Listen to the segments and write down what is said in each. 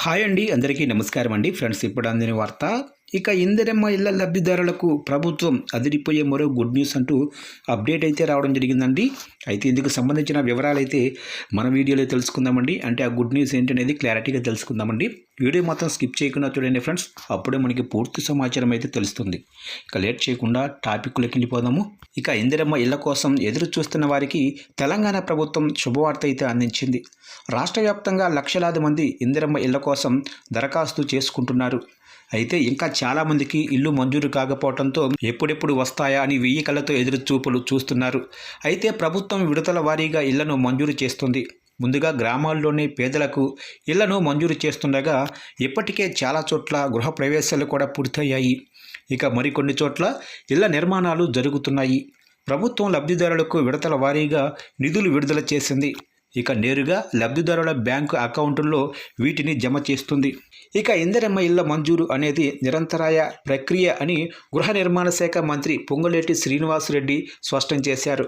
Hi అండి, అందరికీ నమస్కారం అండి. ఫ్రెండ్స్, ఇప్పుడు అందిన వార్త. ఇక ఇందిరమ్మ ఇళ్ల లబ్ధిదారులకు ప్రభుత్వం అదిరిపోయే మరో గుడ్ న్యూస్ అంటూ అప్డేట్ అయితే రావడం జరిగిందండి. అయితే ఇందుకు సంబంధించిన వివరాలు అయితే మన వీడియోలో తెలుసుకుందామండి. అంటే ఆ గుడ్ న్యూస్ ఏంటనేది క్లారిటీగా తెలుసుకుందామండి. వీడియో మాత్రం స్కిప్ చేయకుండా చూడండి ఫ్రెండ్స్, అప్పుడే మనకి పూర్తి సమాచారం అయితే తెలుస్తుంది. ఇక లేట్ చేయకుండా టాపిక్లోకి వెళ్ళిపోదాము. ఇక ఇందిరమ్మ ఇళ్ల కోసం ఎదురు చూస్తున్న వారికి తెలంగాణ ప్రభుత్వం శుభవార్త అయితే అందించింది. రాష్ట్ర వ్యాప్తంగా లక్షలాది మంది ఇందిరమ్మ ఇళ్ల కోసం దరఖాస్తు చేసుకుంటున్నారు. అయితే ఇంకా చాలామందికి ఇల్లు మంజూరు కాకపోవడంతో ఎప్పుడెప్పుడు వస్తాయా అని వెయ్యి కళ్ళతో ఎదురు చూపులు చూస్తున్నారు. అయితే ప్రభుత్వం విడతల వారీగా ఇళ్లను మంజూరు చేస్తుంది. ముందుగా గ్రామాల్లోని పేదలకు ఇళ్లను మంజూరు చేస్తుండగా ఇప్పటికే చాలా చోట్ల గృహప్రవేశాలు కూడా పూర్తయ్యాయి. ఇక మరికొన్ని చోట్ల ఇళ్ల నిర్మాణాలు జరుగుతున్నాయి. ప్రభుత్వం లబ్ధిదారులకు విడతల వారీగా నిధులు విడుదల చేసింది. ఇక నేరుగా లబ్ధిదారుల బ్యాంకు అకౌంటుల్లో వీటిని జమ చేస్తుంది. ఇక ఇందిరమ్మ ఇళ్ల మంజూరు అనేది నిరంతరాయ ప్రక్రియ అని గృహ నిర్మాణ శాఖ మంత్రి పొంగులేటి శ్రీనివాసరెడ్డి స్పష్టం చేశారు.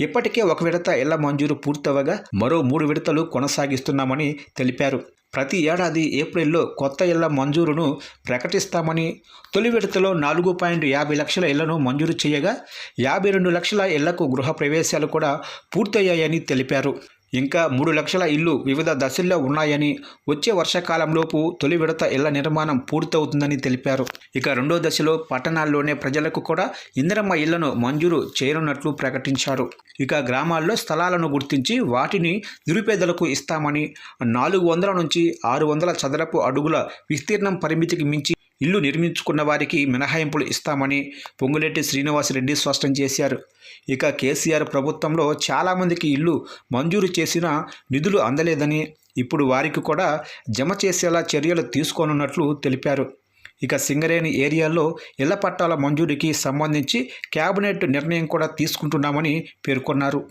ఇప్పటికే ఒక విడత ఇళ్ల మంజూరు పూర్తవగా మరో 3 విడతలు కొనసాగిస్తున్నామని తెలిపారు. ప్రతి ఏడాది ఏప్రిల్లో కొత్త ఇళ్ల మంజూరును ప్రకటిస్తామని, తొలి విడతలో 4.50 లక్షల ఇళ్లను మంజూరు చేయగా 52 లక్షల ఇళ్లకు గృహ ప్రవేశాలు కూడా పూర్తయ్యాయని తెలిపారు. ఇంకా 3 లక్షల ఇళ్లు వివిధ దశల్లో ఉన్నాయని, వచ్చే వర్షాకాలంలోపు తొలి విడత ఇళ్ల నిర్మాణం పూర్తవుతుందని తెలిపారు. ఇక రెండో దశలో పట్టణాల్లోనే ప్రజలకు కూడా ఇందిరమ్మ ఇళ్లను మంజూరు చేయనున్నట్లు ప్రకటించారు. ఇక గ్రామాల్లో స్థలాలను గుర్తించి వాటిని నిరుపేదలకు ఇస్తామని, 400 నుంచి 600 చదరపు అడుగుల విస్తీర్ణం పరిమితికి మించి ఇల్లు నిర్మించుకున్న వారికి మినహాయింపులు ఇస్తామని పొంగులేటి శ్రీనివాసరెడ్డి స్పష్టం చేశారు. ఇక కేసీఆర్ ప్రభుత్వంలో చాలామందికి ఇల్లు మంజూరు చేసినా నిధులు అందలేదని, ఇప్పుడు వారికి కూడా జమ చేసేలా చర్యలు తీసుకోనున్నట్లు తెలిపారు. ఇక సింగరేణి ఏరియాలో ఇళ్ల పట్టాల మంజూరీకి సంబంధించి కేబినెట్ నిర్ణయం కూడా తీసుకుంటున్నామని పేర్కొన్నారు.